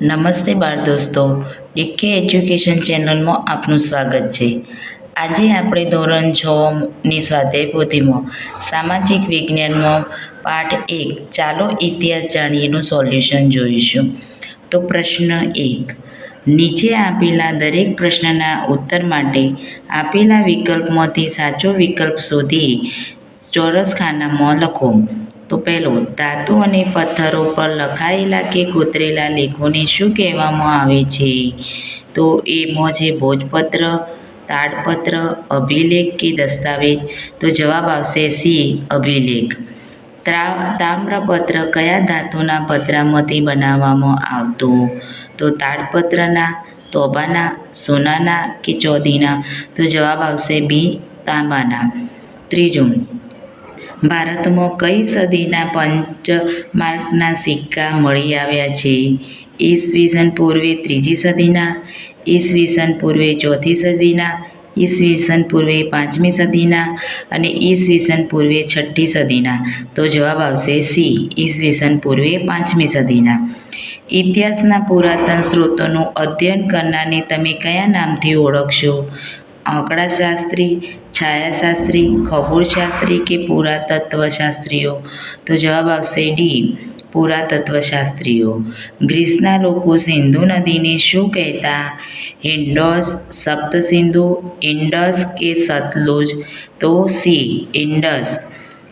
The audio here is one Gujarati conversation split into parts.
નમસ્તે બાળ દોસ્તો, ડીકે એજ્યુકેશન ચેનલમાં આપનું સ્વાગત છે. આજે આપણે ધોરણ 6ની સ્વાધ્યાય પોથીમાં સામાજિક વિજ્ઞાનમાં પાઠ 1 ચાલો ઇતિહાસ જાણીએનું સોલ્યુશન જોઈશું. તો પ્રશ્ન 1, નીચે આપેલા દરેક પ્રશ્નના ઉત્તર માટે આપેલા વિકલ્પમાંથી સાચો વિકલ્પ શોધી ચોરસ ખાનામાં લખો. તો પહેલો, ધાતુ અને પથ્થરો પર લખાયેલા કે કોતરેલા લેખોને શું કહેવામાં આવે છે? તો એમાં છે ભોજપત્ર, તાડપત્ર, અભિલેખ કે દસ્તાવેજ. તો જવાબ આવશે સી, અભિલેખ. તામ્રપત્ર કયા ધાતુના પતરામાંથી બનાવવામાં આવતું? તો તાડપત્રના, તોબાના, સોનાના કે ચાંદીના. તો જવાબ આવશે બી, તાંબાના. ત્રીજું, ભારતમાં કઈ સદીના પંચમાર્કના સિક્કા મળી આવ્યા છે? ઈસવીસન પૂર્વે 3જી સદીના, ઈસવીસન પૂર્વે 4થી સદીના, ઈસવીસન પૂર્વે 5મી સદીના અને ઈસવીસન પૂર્વે 6ઠ્ઠી સદીના. તો જવાબ આવશે સી, ઈસવીસન પૂર્વે 5મી સદીના. ઇતિહાસના પુરાતન સ્ત્રોતોનું અધ્યયન કરનારને તમે કયા નામથી ઓળખશો? આંકડાશાસ્ત્રી, છાયાશાસ્ત્રી, ખગોળશાસ્ત્રી કે પુરાતત્વશાસ્ત્રીઓ. તો જવાબ આવશે ડી, પુરાતત્વશાસ્ત્રીઓ. ગ્રીસના લોકો સિંધુ નદીને શું કહેતા? ઇન્ડસ, સપ્તસિંધુ, ઇન્ડસ કે સતલુજ. તો સી, ઇન્ડસ.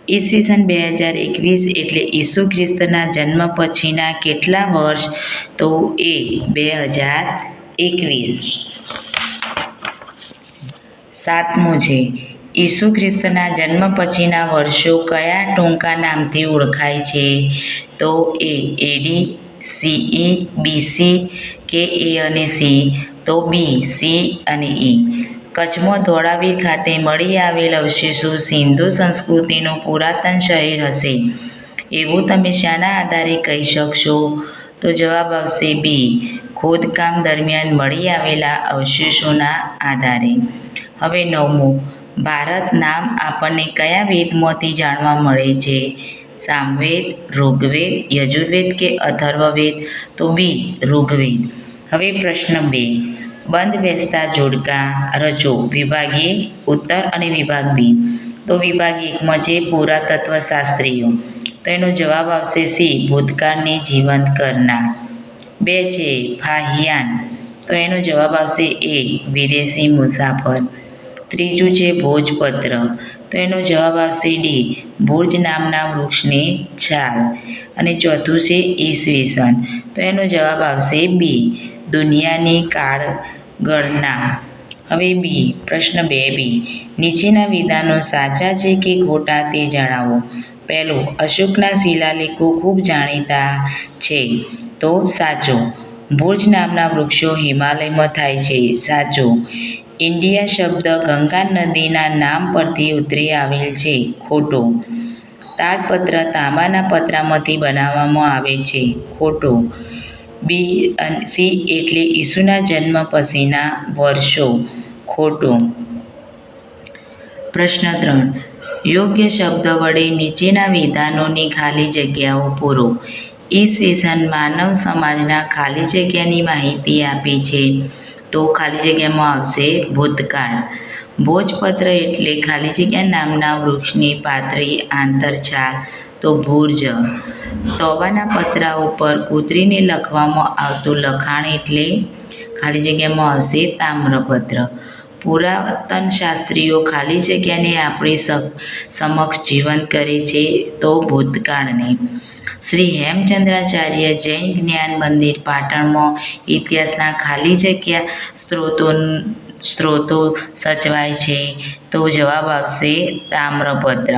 ઈસવીસન 2021 એટલે ઈસુ ખ્રિસ્તના જન્મ પછીના કેટલા વર્ષ? તો એ 2021. સાતમું છે, ઈસુ ખ્રિસ્તના જન્મ પછીના વર્ષો કયા ટૂંકા નામથી ઓળખાય છે? તો એ એડી, સીઈ, બીસી કે એ અને સી. તો બી, સી અને ઈ. કચ્છમાં ધોળાવીર ખાતે મળી આવેલ અવશેષો સિંધુ સંસ્કૃતિનું પુરાતન શહેર હશે એવું તમે શાના આધારે કહી શકશો? તો જવાબ આવશે બી, ખોદકામ દરમિયાન મળી આવેલા અવશેષોના આધારે. હવે નવમું, ભારત નામ આપણને કયા વેદમાંથી જાણવા મળે છે? સામવેદ, ઋગ્વેદ, યજુર્વેદ કે અથર્વવેદ. તો બી, ઋગ્વેદ. હવે પ્રશ્ન 2, બંધ બેસતા જોડકા રચો. વિભાગ એ ઉત્તર અને વિભાગ બી. તો વિભાગ 1માં છે પુરાતત્વશાસ્ત્રીઓ. તો એનો જવાબ આવશે સી, ભૂતકાળને જીવંત કરનાર. 2 છે ફાહિયાન. તો એનો જવાબ આવશે એ, વિદેશી મુસાફર. ત્રીજું છે ભોજપત્ર. તો એનો જવાબ આવશે ડી, ભુજ નામના વૃક્ષની છાલ. અને ચોથું છે ઈસવીસન. તો એનો જવાબ આવશે બી, દુનિયાની કાળગણના. હવે બી, પ્રશ્ન 2 બી, નીચેના વિધાનો સાચા છે કે ખોટા તે જણાવો. પહેલું, અશોકના શિલાલેખો ખૂબ જાણીતા છે. તો સાચું. ભુજ નામના વૃક્ષો હિમાલયમાં થાય છે. સાચું. ઇન્ડિયા શબ્દ ગંગા નદીના નામ પરથી ઉતરી આવેલ છે. ખોટું. તાડપત્ર તાંબાના પતરામાંથી બનાવવામાં આવે છે. ખોટું. બી અને સી એટલે ઈસુના જન્મ પછીના વર્ષો. ખોટું. પ્રશ્ન 3, યોગ્ય શબ્દ વડે નીચેના વિધાનોની ખાલી જગ્યાઓ પૂરો. ઈસવીસન માનવ સમાજના ખાલી જગ્યાની માહિતી આપે છે. તો ખાલી જગ્યામાં આવશે ભૂતકાળ. ભોજપત્ર એટલે ખાલી જગ્યા નામના વૃક્ષની પાતળી આંતરછાલ. તો ભુર્જ. તોબાના પતરા ઉપર કોતરીને લખવામાં આવતું લખાણ એટલે ખાલી જગ્યામાં આવશે તામ્રપત્ર. પુરાતનશાસ્ત્રીઓ ખાલી જગ્યાને આપણી સમક્ષ જીવંત કરે છે. તો ભૂતકાળને. શ્રી હેમચંદ્રાચાર્ય જૈન જ્ઞાન મંદિર પાટણમાં ઇતિહાસના ખાલી જગ્યા સ્ત્રોતો સચવાય છે. તો જવાબ આવશે તામ્રપત્ર.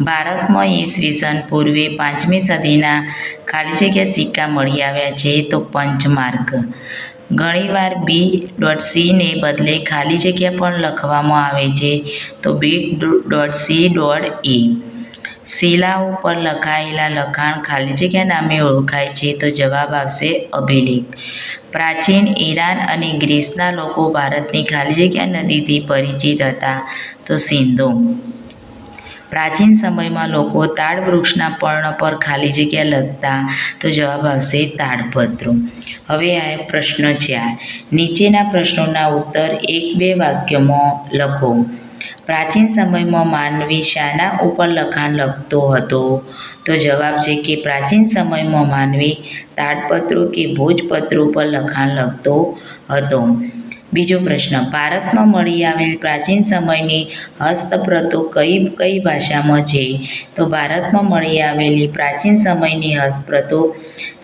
ભારતમાં ઈસવીસન પૂર્વે 5મી સદીના ખાલી જગ્યા સિક્કા મળી આવ્યા છે. તો પંચમાર્ક. ઘણીવાર બી.સી ને બદલે ખાલી જગ્યા પણ લખવામાં આવે છે. તો બી.સી.એ. શિલાઓ પર લખાયેલા લખાણ ખાલી જગ્યા નામે ઓળખાય છે. તો જવાબ આવશે અભિલેખ. પ્રાચીન ઈરાન અને ગ્રીસના લોકો ભારતની ખાલી જગ્યા નદીથી પરિચિત હતા. તો સિંધુ. પ્રાચીન સમયમાં લોકો તાડ વૃક્ષના પર્ણ પર ખાલી જગ્યા લખતા. તો જવાબ આવશે તાડપત્રો. હવે આ પ્રશ્ન 4. નીચેના પ્રશ્નોના ઉત્તર 1-2 વાક્યોમાં લખો. પ્રાચીન સમયમાં માનવી શાના ઉપર લખાણ લખતો હતો? તો જવાબ છે કે પ્રાચીન સમયમાં માનવી તાડપત્રો કે ભોજપત્રો પર લખાણ લખતો હતો. બીજો પ્રશ્ન, ભારતમાં મળી આવેલ પ્રાચીન સમયની હસ્તપ્રતો કઈ ભાષામાં છે? તો ભારતમાં મળી આવેલી પ્રાચીન સમયની હસ્તપ્રતો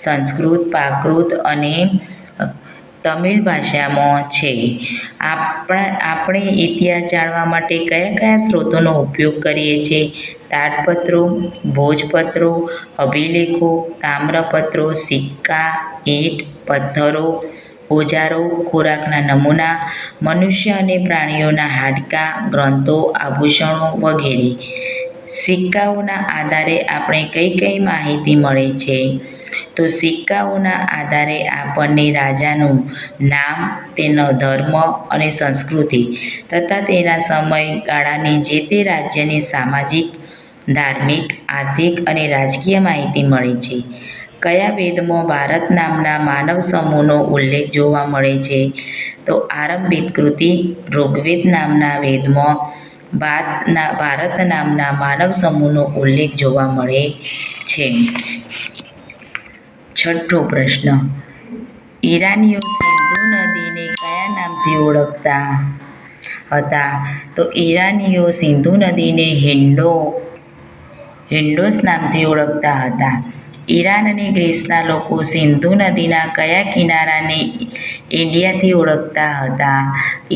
સંસ્કૃત, પ્રાકૃત અને તમિળ ભાષામાં છે. આપણે ઇતિહાસ જાણવા માટે કયા કયા સ્ત્રોતોનો ઉપયોગ કરીએ છીએ? તાડપત્રો, ભોજપત્રો, અભિલેખો, તામ્રપત્રો, સિક્કા, ઈંટ, પથ્થરો, ઓજારો, ખોરાકના નમૂના, મનુષ્ય અને પ્રાણીઓના હાડકાં, ગ્રંથો, આભૂષણો વગેરે. સિક્કાઓના આધારે આપણે કઈ માહિતી મળે છે? તો સિક્કાઓના આધારે આપણને રાજાનું નામ, તેનો ધર્મ અને સંસ્કૃતિ તથા તેના સમયગાળાની જે તે રાજ્યની સામાજિક, ધાર્મિક, આર્થિક અને રાજકીય માહિતી મળે છે. કયા વેદમાં ભારત નામના માનવ સમૂહનો ઉલ્લેખ જોવા મળે છે? તો આરંભિક કૃતિ ઋગ્વેદ નામના વેદમાં ભારત નામના માનવ સમૂહનો ઉલ્લેખ જોવા મળે છે. છઠ્ઠો પ્રશ્ન, ઈરાનીઓ સિંધુ નદીને કયા નામથી ઓળખતા હતા? તો ઈરાનીઓ સિંધુ નદીને હિન્ડોસ નામથી ઓળખતા હતા. ઈરાન અને ગ્રીસના લોકો સિંધુ નદીના કયા કિનારાને ઇન્ડિયાથી ઓળખતા હતા?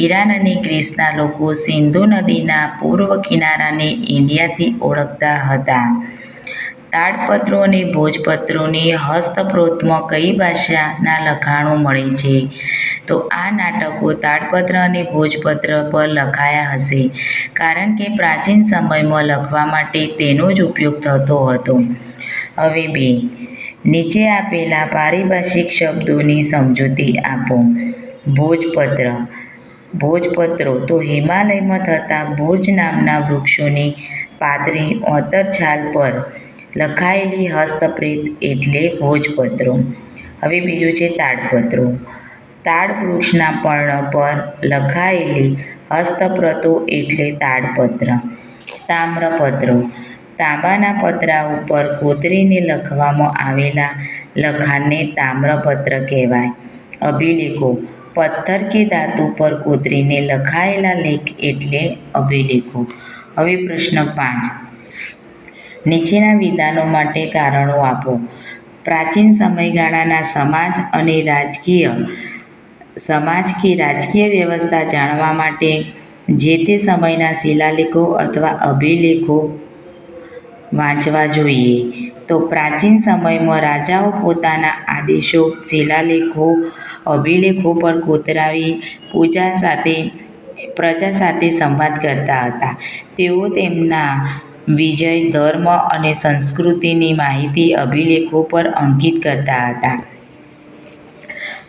ઈરાન અને ગ્રીસના લોકો સિંધુ નદીના પૂર્વ કિનારાને ઇન્ડિયાથી ઓળખતા હતા. તાડપત્રો અને ભોજપત્રોની હસ્તપ્રતોમાં કઈ ભાષાના લખાણો મળે છે? તો આ નાટકો તાડપત્ર અને ભોજપત્ર પર લખાયા હશે, કારણ કે પ્રાચીન સમયમાં લખવા માટે તેનો જ ઉપયોગ થતો હતો. હવે 2. નીચે આપેલા પારિભાષિક શબ્દોની સમજૂતી આપો. ભોજપત્રો તો હિમાલયમાં થતા ભોજ નામના વૃક્ષોની પાતળી આંતરછાલ પર લખાયેલી હસ્તપ્રેત એટલે ભોજપત્રો. હવે બીજું છે તાડપત્રો. તાડ વૃક્ષના પર્ણ પર લખાયેલી હસ્તપ્રતો એટલે તાડપત્ર. તામ્રપત્રો તાંબાના પતરા ઉપર કોતરીને લખવામાં આવેલા લખાણને તામ્રપત્ર કહેવાય. અભિલેખો પથ્થર કે ધાતુ પર કોતરીને લખાયેલા લેખ એટલે અભિલેખો. હવે પ્રશ્ન 5. નીચેના વિધાનો માટે કારણો આપો. પ્રાચીન સમયગાળાના સમાજ કે રાજકીય વ્યવસ્થા જાણવા માટે જે તે સમયના શિલાલેખો અથવા અભિલેખો વાંચવા જોઈએ. તો પ્રાચીન સમયમાં રાજાઓ પોતાના આદેશો શિલાલેખો, અભિલેખો પર કોતરાવી પ્રજા સાથે સંવાદ કરતા હતા. તેઓ તેમના વિજય, ધર્મ અને સંસ્કૃતિની માહિતી અભિલેખો પર અંકિત કરતા હતા.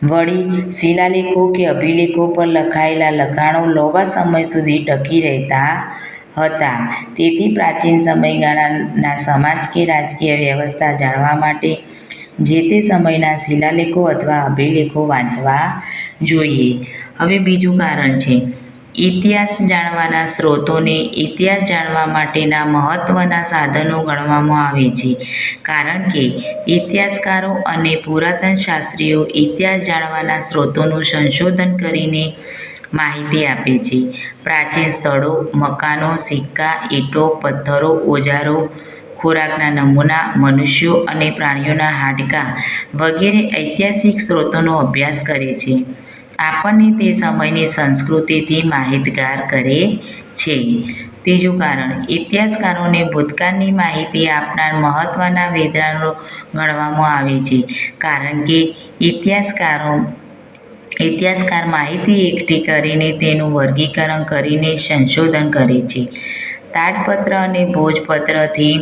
વળી શિલાલેખો કે અભિલેખો પર લખાયેલા લખાણો લાંબા સમય સુધી ટકી રહેતા હતા. તેથી પ્રાચીન સમયગાળાના સમાજ કે રાજકીય વ્યવસ્થા જાણવા માટે જે તે સમયના શિલાલેખો અથવા અભિલેખો વાંચવા જોઈએ. હવે બીજું કારણ છે, ઇતિહાસ જાણવાના સ્ત્રોતોને ઇતિહાસ જાણવા માટેના મહત્વના સાધનો ગણવામાં આવે છે, કારણ કે ઇતિહાસકારો અને પુરાતનશાસ્ત્રીઓ ઇતિહાસ જાણવાના સ્ત્રોતોનું સંશોધન કરીને માહિતી આપે છે. પ્રાચીન સ્થળો, મકાનો, સિક્કા, ઈંટો, પથ્થરો, ઓજારો, ખોરાકના નમૂના, મનુષ્યો અને પ્રાણીઓના હાડકાં વગેરે ઐતિહાસિક સ્ત્રોતોનો અભ્યાસ કરે છે. આપણને તે સમયની સંસ્કૃતિથી માહિતગાર કરે છે. ત્રીજું કારણ, ઇતિહાસકારોને ભૂતકાળની માહિતી આપનાર મહત્વના વેદવાનો ગણવામાં આવે છે, કારણ કે ઇતિહાસકાર માહિતી એકઠી કરીને તેનું વર્ગીકરણ કરીને સંશોધન કરે છે. તાડપત્ર અને ભોજપત્રથી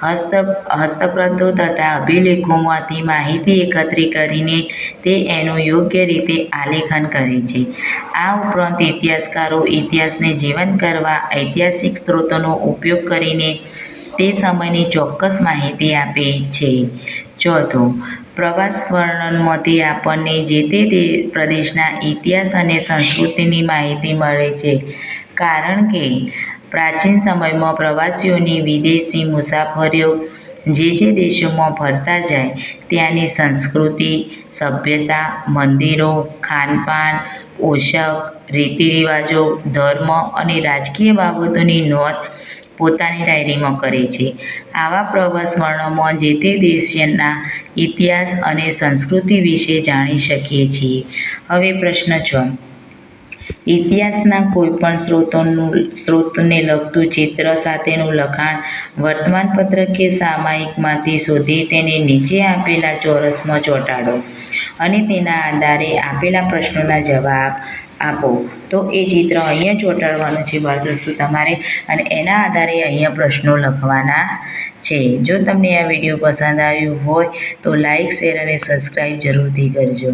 હસ્તપ્રતો તથા અભિલેખોમાંથી માહિતી એકત્રિત કરીને તે એનું યોગ્ય રીતે આલેખન કરે છે. આ ઉપરાંત ઇતિહાસકારો ઇતિહાસને જીવંત કરવા ઐતિહાસિક સ્ત્રોતોનો ઉપયોગ કરીને તે સમયની ચોક્કસ માહિતી આપે છે. ચોથું, પ્રવાસ વર્ણનમાંથી આપણને જે તે પ્રદેશના ઇતિહાસ અને સંસ્કૃતિની માહિતી મળે છે, કારણ કે પ્રાચીન સમયમાં પ્રવાસીઓની વિદેશી મુસાફરીઓ જે દેશોમાં ફરતા જાય ત્યાંની સંસ્કૃતિ, સભ્યતા, મંદિરો, ખાનપાન, પોશાક, રીતિરિવાજો, ધર્મ અને રાજકીય બાબતોની નોંધ પોતાની ડાયરીમાં કરે છે. આવા પ્રવાસ વર્ણનમાં જે તે દેશના ઇતિહાસ અને સંસ્કૃતિ વિશે જાણી શકીએ છીએ. હવે પ્રશ્ન 6. ઇતિહાસના કોઈપણ સ્ત્રોતને લગતું ચિત્ર સાથેનું લખાણ વર્તમાનપત્ર કે સામયિકમાંથી શોધી તેને નીચે આપેલા ચોરસમાં ચોંટાડો અને તેના આધારે આપેલા પ્રશ્નોના જવાબ આપો. તો એ ચિત્ર અહીંયા ચોંટાડવાનું છે બાળદોસ્તો તમારે, અને એના આધારે અહીંયા પ્રશ્નો લખવાના છે. જો તમને આ વિડીયો પસંદ આવ્યો હોય તો લાઈક, શેર અને સબસ્ક્રાઈબ જરૂરથી કરજો.